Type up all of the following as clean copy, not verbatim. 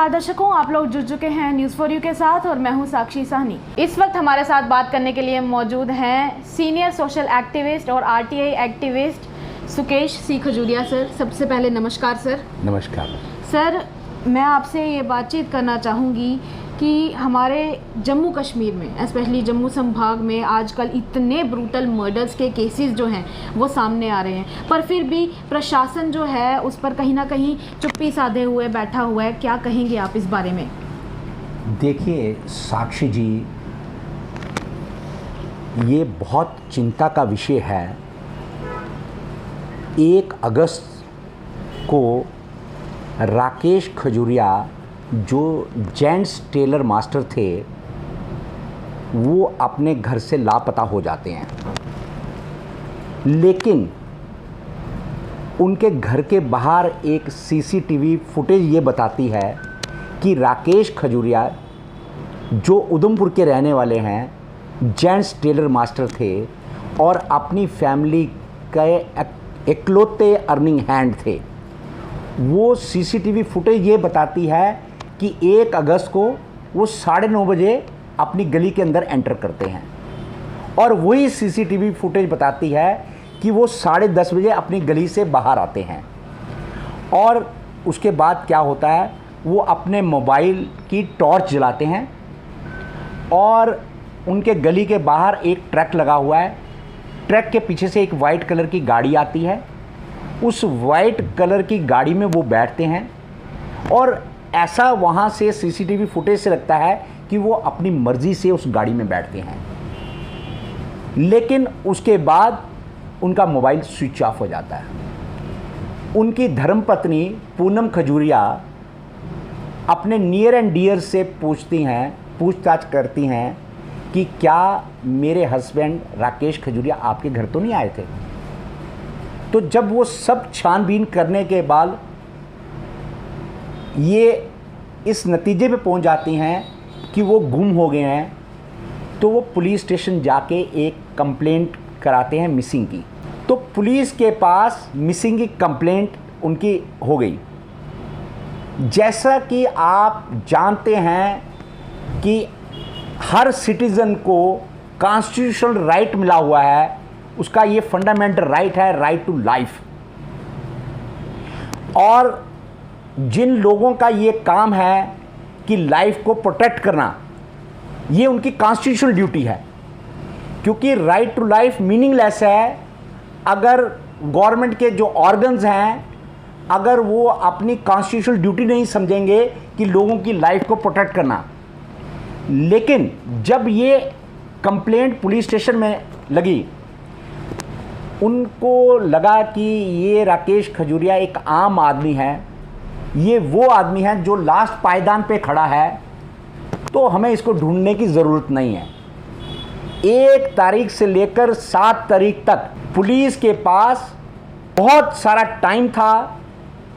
नमस्कार दर्शकों, आप लोग जुड़ चुके हैं न्यूज़ फॉर यू के साथ और मैं हूं साक्षी साहनी। इस वक्त हमारे साथ बात करने के लिए मौजूद हैं सीनियर सोशल एक्टिविस्ट और आरटीआई एक्टिविस्ट सुकेश सी खजूरिया सर। सबसे पहले नमस्कार सर। नमस्कार सर, मैं आपसे ये बातचीत करना चाहूँगी कि हमारे जम्मू कश्मीर में, स्पेशली जम्मू संभाग में आजकल इतने ब्रूटल मर्डर्स के केसेस जो हैं वो सामने आ रहे हैं, पर फिर भी प्रशासन जो है उस पर कहीं ना कहीं चुप्पी साधे हुए बैठा हुआ है। क्या कहेंगे आप इस बारे में? देखिए साक्षी जी, ये बहुत चिंता का विषय है। 1 अगस्त को राकेश खजूरिया जो जेंट्स टेलर मास्टर थे वो अपने घर से लापता हो जाते हैं, लेकिन उनके घर के बाहर एक सीसीटीवी फुटेज ये बताती है कि राकेश खजूरिया जो उधमपुर के रहने वाले हैं, जेंट्स टेलर मास्टर थे और अपनी फैमिली के इकलौते अर्निंग हैंड थे। वो सीसीटीवी फुटेज ये बताती है कि 1 अगस्त को वो 9:30 बजे अपनी गली के अंदर एंटर करते हैं और वही सीसीटीवी फुटेज बताती है कि वो 10:30 बजे अपनी गली से बाहर आते हैं। और उसके बाद क्या होता है, वो अपने मोबाइल की टॉर्च जलाते हैं और उनके गली के बाहर एक ट्रक लगा हुआ है। ट्रक के पीछे से एक वाइट कलर की गाड़ी आती है। उस वाइट कलर की गाड़ी में वो बैठते हैं और ऐसा वहाँ से सीसीटीवी फुटेज से लगता है कि वो अपनी मर्ज़ी से उस गाड़ी में बैठते हैं, लेकिन उसके बाद उनका मोबाइल स्विच ऑफ हो जाता है। उनकी धर्मपत्नी पूनम खजूरिया अपने नियर एंड डियर से पूछताछ करती हैं कि क्या मेरे हस्बैंड राकेश खजूरिया आपके घर तो नहीं आए थे? तो जब वो सब छानबीन करने के बाद ये इस नतीजे पे पहुंच जाती हैं कि वो गुम हो गए हैं, तो वो पुलिस स्टेशन जाके एक कंप्लेंट कराते हैं मिसिंग की। तो पुलिस के पास मिसिंग की कंप्लेंट उनकी हो गई। जैसा कि आप जानते हैं कि हर सिटीज़न को कॉन्स्टिट्यूशनल राइट मिला हुआ है, उसका ये फंडामेंटल राइट है, राइट टू लाइफ। और जिन लोगों का ये काम है कि लाइफ को प्रोटेक्ट करना, ये उनकी कॉन्स्टिट्यूशनल ड्यूटी है, क्योंकि राइट टू लाइफ मीनिंगलेस है अगर गवर्नमेंट के जो ऑर्गन्स हैं, अगर वो अपनी कॉन्स्टिट्यूशनल ड्यूटी नहीं समझेंगे कि लोगों की लाइफ को प्रोटेक्ट करना। लेकिन जब ये कंप्लेंट पुलिस स्टेशन में लगी, उनको लगा कि ये राकेश खजूरिया एक आम आदमी है, ये वो आदमी है जो लास्ट पायदान पे खड़ा है, तो हमें इसको ढूंढने की ज़रूरत नहीं है। 1 तारीख से लेकर 7 तारीख तक पुलिस के पास बहुत सारा टाइम था।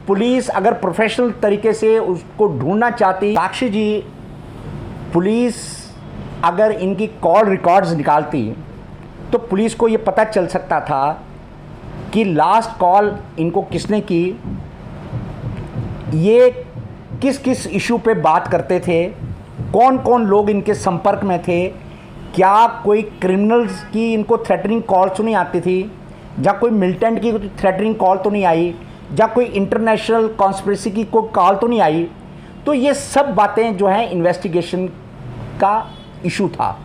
पुलिस अगर प्रोफेशनल तरीके से उसको ढूंढना चाहती, साक्षी जी, पुलिस अगर इनकी कॉल रिकॉर्ड्स निकालती तो पुलिस को ये पता चल सकता था कि लास्ट कॉल इनको किसने की, ये किस किस इशू पे बात करते थे, कौन कौन लोग इनके संपर्क में थे, क्या कोई क्रिमिनल्स की इनको थ्रेटनिंग कॉल तो नहीं आती थी, या कोई मिलिटेंट की थ्रेटनिंग कॉल तो नहीं आई, या कोई इंटरनेशनल कॉन्स्पिरेसी की कोई कॉल तो नहीं आई। तो ये सब बातें जो हैं इन्वेस्टिगेशन का इशू था।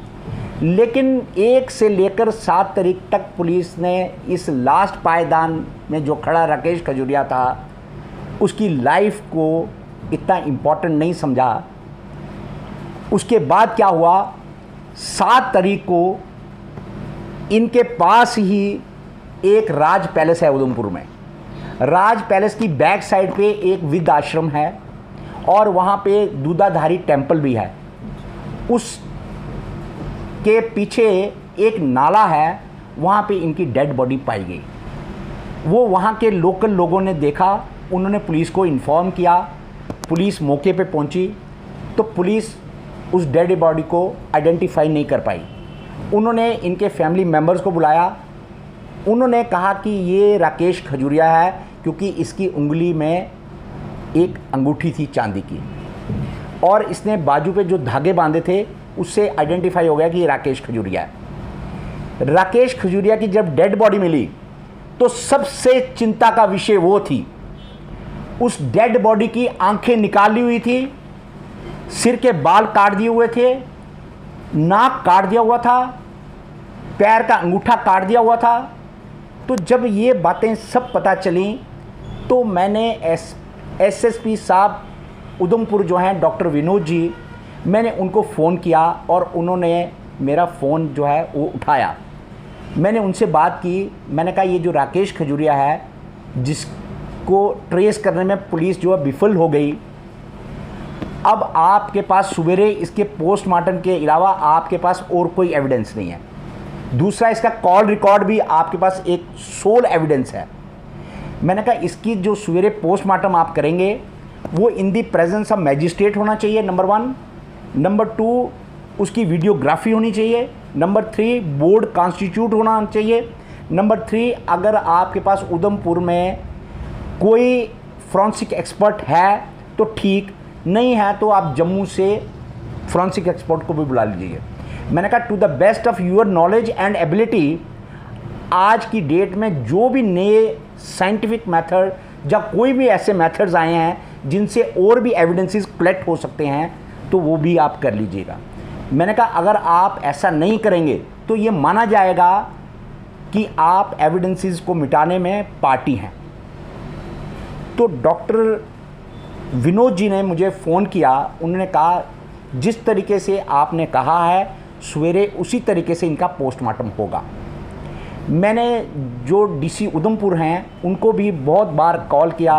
लेकिन 1 से लेकर 7 तारीख तक पुलिस ने इस लास्ट पायदान में जो खड़ा राकेश खजूरिया था, उसकी लाइफ को इतना इम्पोर्टेंट नहीं समझा। उसके बाद क्या हुआ, 7 तारीख को इनके पास ही एक राज पैलेस है उधमपुर में। राज पैलेस की बैक साइड पे एक वृद्ध आश्रम है और वहाँ पे दूधाधारी टेम्पल भी है। उस के पीछे एक नाला है, वहाँ पे इनकी डेड बॉडी पाई गई। वो वहाँ के लोकल लोगों ने देखा, उन्होंने पुलिस को इन्फॉर्म किया। पुलिस मौके पे पहुँची तो पुलिस उस डेड बॉडी को आइडेंटिफाई नहीं कर पाई। उन्होंने इनके फैमिली मेम्बर्स को बुलाया। उन्होंने कहा कि ये राकेश खजूरिया है, क्योंकि इसकी उंगली में एक अंगूठी थी चांदी की। और इसने बाजू पे जो धागे बांधे थे उससे आइडेंटिफाई हो गया कि ये राकेश खजूरिया है। राकेश खजूरिया की जब डेड बॉडी मिली तो सबसे चिंता का विषय वो थी, उस डेड बॉडी की आंखें निकाली हुई थी, सिर के बाल काट दिए हुए थे, नाक काट दिया हुआ था, पैर का अंगूठा काट दिया हुआ था। तो जब ये बातें सब पता चली तो मैंने एसएसपी साहब उधमपुर जो हैं डॉक्टर विनोद जी, मैंने उनको फ़ोन किया और उन्होंने मेरा फ़ोन जो है वो उठाया। मैंने उनसे बात की, मैंने कहा ये जो राकेश खजूरिया है जिसको ट्रेस करने में पुलिस जो है विफल हो गई, अब आपके पास सवेरे इसके पोस्टमार्टम के अलावा आपके पास और कोई एविडेंस नहीं है। दूसरा, इसका कॉल रिकॉर्ड भी आपके पास एक सोल एविडेंस है। मैंने कहा इसकी जो सवेरे पोस्टमार्टम आप करेंगे वो इन दी प्रेजेंस ऑफ मैजिस्ट्रेट होना चाहिए, नंबर 1। नंबर 2, उसकी वीडियोग्राफी होनी चाहिए। नंबर 3, बोर्ड कॉन्स्टिट्यूट होना चाहिए। नंबर 3, अगर आपके पास उधमपुर में कोई फॉरेंसिक एक्सपर्ट है तो ठीक, नहीं है तो आप जम्मू से फॉरेंसिक एक्सपर्ट को भी बुला लीजिए। मैंने कहा to the best of your knowledge and ability, आज की डेट में जो भी नए साइंटिफिक मेथड या कोई भी ऐसे मेथड्स आए हैं जिनसे और भी एविडेंसेस कलेक्ट हो सकते हैं तो वो भी आप कर लीजिएगा। मैंने कहा अगर आप ऐसा नहीं करेंगे तो ये माना जाएगा कि आप एविडेंसेस को मिटाने में पार्टी हैं। तो डॉक्टर विनोद जी ने मुझे फ़ोन किया, उन्होंने कहा जिस तरीके से आपने कहा है सवेरे उसी तरीके से इनका पोस्टमार्टम होगा। मैंने जो डीसी उधमपुर हैं उनको भी बहुत बार कॉल किया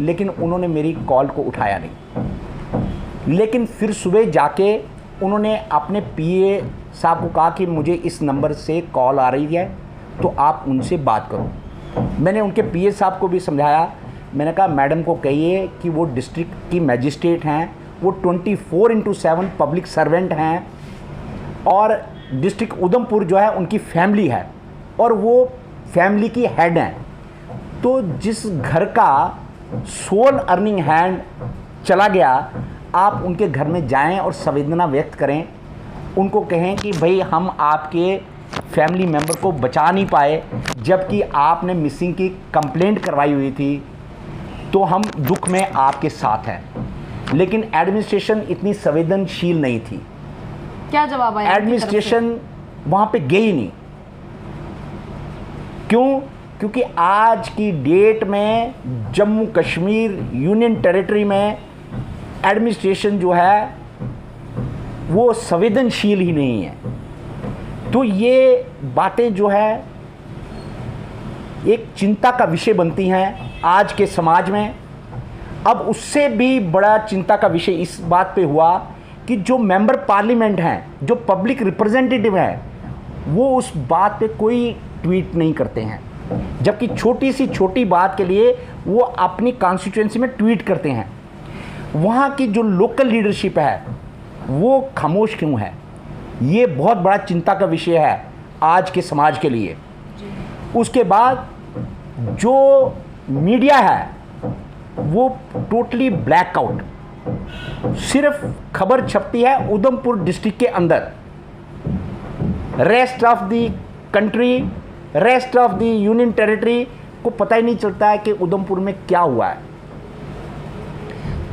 लेकिन उन्होंने मेरी कॉल को उठाया नहीं। लेकिन फिर सुबह जाके उन्होंने अपने पीए साहब को कहा कि मुझे इस नंबर से कॉल आ रही है तो आप उनसे बात करो। मैंने उनके पीए साहब को भी समझाया, मैंने कहा मैडम को कहिए कि वो डिस्ट्रिक्ट की मैजिस्ट्रेट हैं, वो 24/7 पब्लिक सर्वेंट हैं और डिस्ट्रिक्ट उधमपुर जो है उनकी फैमिली है और वो फैमिली की हेड हैं। तो जिस घर का सोल अर्निंग हैंड चला गया, आप उनके घर में जाएं और संवेदना व्यक्त करें, उनको कहें कि भाई हम आपके फैमिली मेम्बर को बचा नहीं पाए जबकि आपने मिसिंग की कंप्लेंट करवाई हुई थी, तो हम दुख में आपके साथ हैं। लेकिन एडमिनिस्ट्रेशन इतनी संवेदनशील नहीं थी। क्या जवाब आया? एडमिनिस्ट्रेशन वहाँ पे गई नहीं। क्यों? क्योंकि आज की डेट में जम्मू कश्मीर यूनियन टेरिटरी में एडमिनिस्ट्रेशन जो है वो संवेदनशील ही नहीं है। तो ये बातें जो है एक चिंता का विषय बनती हैं आज के समाज में। अब उससे भी बड़ा चिंता का विषय इस बात पे हुआ कि जो मेंबर पार्लियामेंट हैं, जो पब्लिक रिप्रेजेंटेटिव हैं, वो उस बात पे कोई ट्वीट नहीं करते हैं, जबकि छोटी सी छोटी बात के लिए वो अपनी कॉन्स्टिट्यूएंसी में ट्वीट करते हैं। वहाँ की जो लोकल लीडरशिप है वो खामोश क्यों है? ये बहुत बड़ा चिंता का विषय है आज के समाज के लिए। उसके बाद जो मीडिया है वो टोटली ब्लैकआउट, सिर्फ खबर छपती है उधमपुर डिस्ट्रिक्ट के अंदर। Rest of the country, rest of the union territory को पता ही नहीं चलता है कि उधमपुर में क्या हुआ है।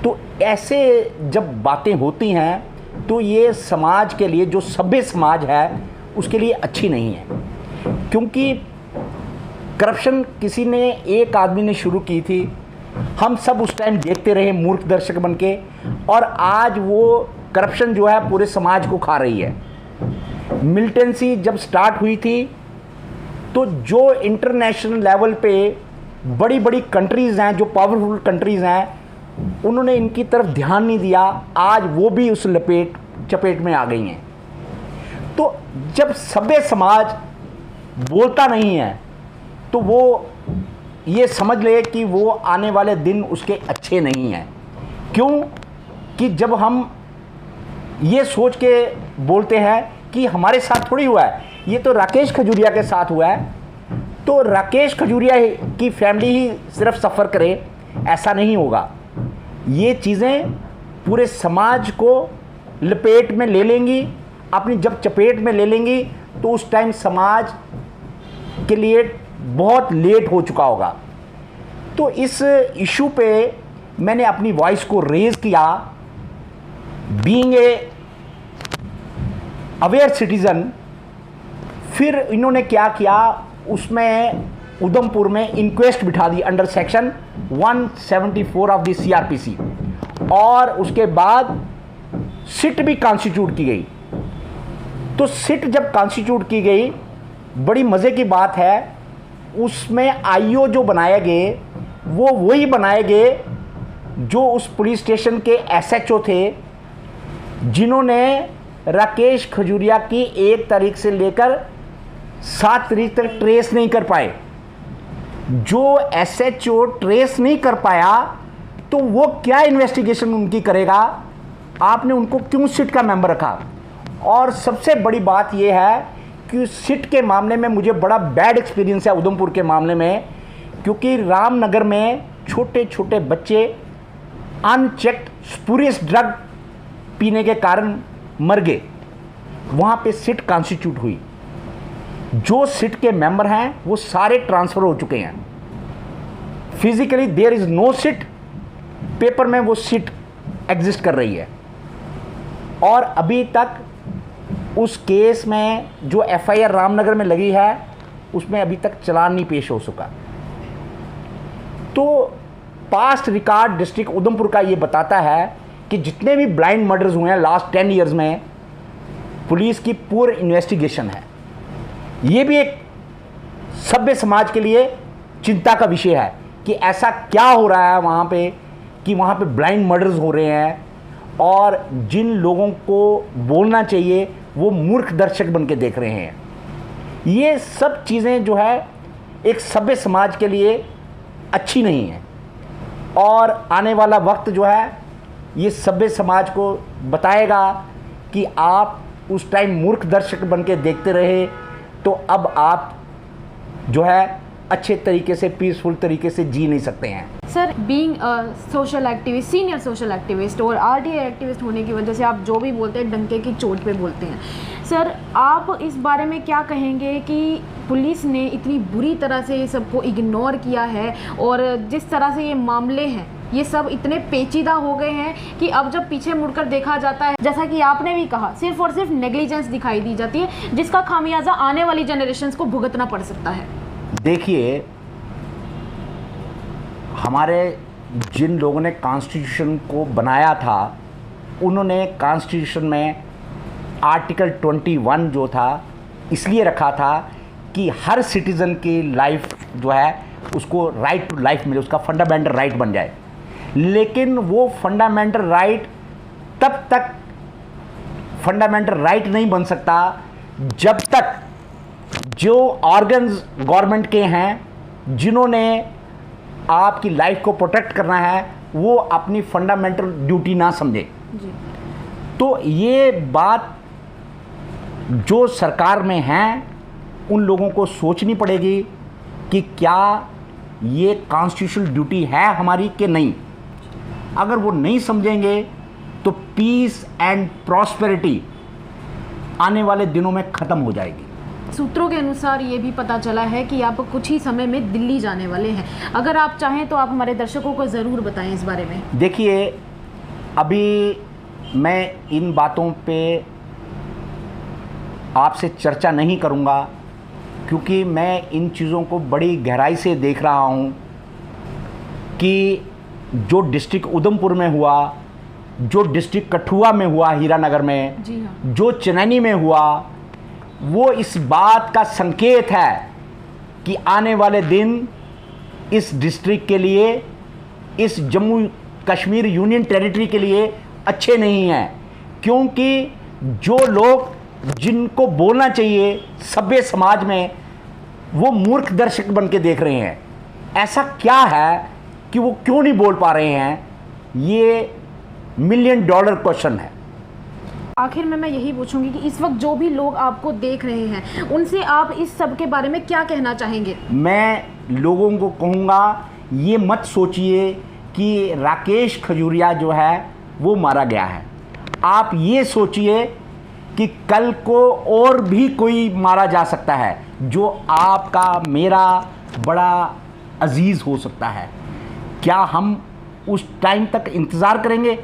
तो ऐसे जब बातें होती हैं तो ये समाज के लिए, जो सभ्य समाज है, उसके लिए अच्छी नहीं है। क्योंकि करप्शन किसी ने, एक आदमी ने शुरू की थी, हम सब उस टाइम देखते रहे मूर्ख दर्शक बन के, और आज वो करप्शन जो है पूरे समाज को खा रही है। मिलिटेंसी जब स्टार्ट हुई थी तो जो इंटरनेशनल लेवल पे बड़ी बड़ी कंट्रीज़ हैं, जो पावरफुल कंट्रीज़ हैं, उन्होंने इनकी तरफ ध्यान नहीं दिया। आज वो भी उस चपेट में आ गई हैं। तो जब सभ्य समाज बोलता नहीं है तो वो ये समझ ले कि वो आने वाले दिन उसके अच्छे नहीं हैं। क्यों? कि जब हम ये सोच के बोलते हैं कि हमारे साथ थोड़ी हुआ है, ये तो राकेश खजूरिया के साथ हुआ है, तो राकेश खजूरिया की फैमिली ही सिर्फ सफ़र करे, ऐसा नहीं होगा। ये चीज़ें पूरे समाज को लपेट में ले लेंगी। अपनी जब चपेट में ले लेंगी तो उस टाइम समाज के लिए बहुत लेट हो चुका होगा। तो इस इशू पे मैंने अपनी वॉइस को रेज किया। बीइंग ए अवेयर सिटीज़न, फिर इन्होंने क्या किया, उसमें उधमपुर में इंक्वेस्ट बिठा दी under section 174 of the CRPC, और उसके बाद सिट भी कॉन्स्टिट्यूट की गई। तो सिट जब कॉन्स्टिट्यूट की गई, बड़ी मज़े की बात है, उसमें IO जो बनाए गए वो वही बनाए गए जो उस पुलिस स्टेशन के SHO थे, जिन्होंने राकेश खजूरिया की 1 तारीख से लेकर 7 तारीख तक ट्रेस नहीं कर पाए। जो SHO ट्रेस नहीं कर पाया तो वो क्या इन्वेस्टिगेशन उनकी करेगा? आपने उनको क्यों सिट का मेंबर रखा? और सबसे बड़ी बात यह है कि सिट के मामले में मुझे बड़ा बैड एक्सपीरियंस है उधमपुर के मामले में, क्योंकि रामनगर में छोटे छोटे बच्चे अनचेक्ड स्पूरियस ड्रग पीने के कारण मर गए। वहाँ पे सिट कॉन्स्टिट्यूट हुई। जो सिट के मेंबर हैं वो सारे ट्रांसफ़र हो चुके हैं। Physically there is no seat, paper में वो सिट एग्जिस्ट कर रही है। और अभी तक उस केस में जो FIR रामनगर में लगी है उसमें अभी तक चालान नहीं पेश हो सका। तो पास्ट रिकॉर्ड डिस्ट्रिक्ट उधमपुर का ये बताता है कि जितने भी ब्लाइंड मर्डर्स हुए हैं लास्ट 10 ईयर्स में, पुलिस की पूरी इन्वेस्टिगेशन है। ये भी एक सभ्य समाज के लिए चिंता का विषय है कि ऐसा क्या हो रहा है वहाँ पे कि वहाँ पे ब्लाइंड मर्डर्स हो रहे हैं, और जिन लोगों को बोलना चाहिए वो मूर्ख दर्शक बन के देख रहे हैं। ये सब चीज़ें जो है एक सभ्य समाज के लिए अच्छी नहीं है, और आने वाला वक्त जो है ये सभ्य समाज को बताएगा कि आप उस टाइम मूर्ख दर्शक बन के देखते रहे, तो अब आप जो है अच्छे तरीके से, पीसफुल तरीके से जी नहीं सकते हैं। Sir, being social activist, senior social activist और RTI एक्टिविस्ट होने की वजह से आप जो भी बोलते हैं डंके की चोट पे बोलते हैं। सर, आप इस बारे में क्या कहेंगे कि पुलिस ने इतनी बुरी तरह से ये सबको इग्नोर किया है, और जिस तरह से ये मामले हैं ये सब इतने पेचीदा हो गए हैं कि अब जब पीछे मुड़कर देखा जाता है, जैसा कि आपने भी कहा, सिर्फ और सिर्फ नेग्लिजेंस दिखाई दी जाती है, जिसका खामियाजा आने वाली जनरेशन्स को भुगतना पड़ सकता है। देखिए, हमारे जिन लोगों ने कॉन्स्टिट्यूशन को बनाया था, उन्होंने कॉन्स्टिट्यूशन में आर्टिकल 21 जो था इसलिए रखा था कि हर सिटीज़न की लाइफ जो है उसको राइट टू लाइफ मिले, उसका फंडामेंटल राइट बन जाए। लेकिन वो फंडामेंटल राइट तब तक फंडामेंटल राइट नहीं बन सकता जब तक जो ऑर्गन्स गवर्नमेंट के हैं जिन्होंने आपकी लाइफ को प्रोटेक्ट करना है वो अपनी फंडामेंटल ड्यूटी ना समझे। तो ये बात जो सरकार में हैं उन लोगों को सोचनी पड़ेगी कि क्या ये कॉन्स्टिट्यूशनल ड्यूटी है हमारी कि नहीं। अगर वो नहीं समझेंगे तो पीस एंड प्रॉस्पेरिटी आने वाले दिनों में ख़त्म हो जाएगी। सूत्रों के अनुसार ये भी पता चला है कि आप कुछ ही समय में दिल्ली जाने वाले हैं। अगर आप चाहें तो आप हमारे दर्शकों को ज़रूर बताएं इस बारे में। देखिए, अभी मैं इन बातों पे आपसे चर्चा नहीं करूंगा, क्योंकि मैं इन चीज़ों को बड़ी गहराई से देख रहा हूं कि जो डिस्ट्रिक्ट उधमपुर में हुआ, जो डिस्ट्रिक्ट कठुआ में हुआ, हीरानगर में, जी हाँ, जो चनैनी में हुआ, वो इस बात का संकेत है कि आने वाले दिन इस डिस्ट्रिक्ट के लिए, इस जम्मू कश्मीर यूनियन टेरिटरी के लिए अच्छे नहीं हैं। क्योंकि जो लोग जिनको बोलना चाहिए सभ्य समाज में, वो मूर्ख दर्शक बन के देख रहे हैं। ऐसा क्या है कि वो क्यों नहीं बोल पा रहे हैं, ये $1 मिलियन क्वेश्चन है। आखिर में मैं यही पूछूंगी कि इस वक्त जो भी लोग आपको देख रहे हैं उनसे आप इस सब के बारे में क्या कहना चाहेंगे? मैं लोगों को कहूँगा, ये मत सोचिए कि राकेश खजूरिया जो है वो मारा गया है। आप ये सोचिए कि कल को और भी कोई मारा जा सकता है जो आपका मेरा बड़ा अजीज़ हो सकता है। क्या हम उस टाइम तक इंतज़ार करेंगे?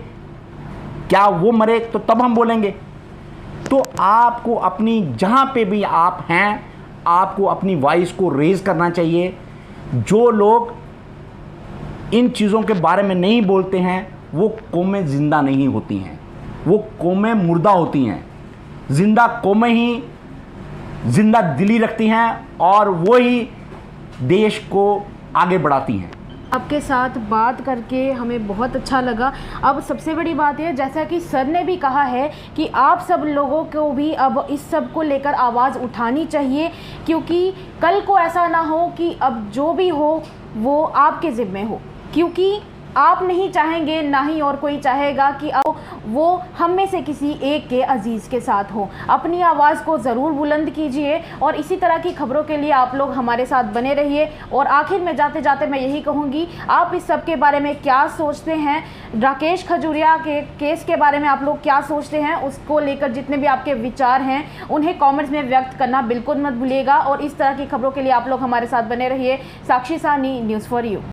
क्या वो मरे तो तब हम बोलेंगे? तो आपको अपनी जहाँ पे भी आप हैं, आपको अपनी वॉइस को रेज़ करना चाहिए। जो लोग इन चीज़ों के बारे में नहीं बोलते हैं वो कौमें ज़िंदा नहीं होती हैं, वो कौमें मुर्दा होती हैं। ज़िंदा कौमें ही ज़िंदा दिली रखती हैं और वो ही देश को आगे बढ़ाती हैं। आपके साथ बात करके हमें बहुत अच्छा लगा। अब सबसे बड़ी बात है, जैसा कि सर ने भी कहा है कि आप सब लोगों को भी अब इस सब को लेकर आवाज़ उठानी चाहिए, क्योंकि कल को ऐसा ना हो कि अब जो भी हो वो आपके ज़िम्मे हो, क्योंकि आप नहीं चाहेंगे, ना ही और कोई चाहेगा कि अब वो हम में से किसी एक के अजीज़ के साथ हो। अपनी आवाज़ को ज़रूर बुलंद कीजिए और इसी तरह की खबरों के लिए आप लोग हमारे साथ बने रहिए। और आखिर में जाते जाते मैं यही कहूँगी, आप इस सब के बारे में क्या सोचते हैं? राकेश खजूरिया के केस के बारे में आप लोग क्या सोचते हैं? उसको लेकर जितने भी आपके विचार हैं उन्हें कॉमेंट्स में व्यक्त करना बिल्कुल मत भूलिएगा। और इस तरह की खबरों के लिए आप लोग हमारे साथ बने रहिए। साक्षी साहनी, न्यूज़ फॉर यू।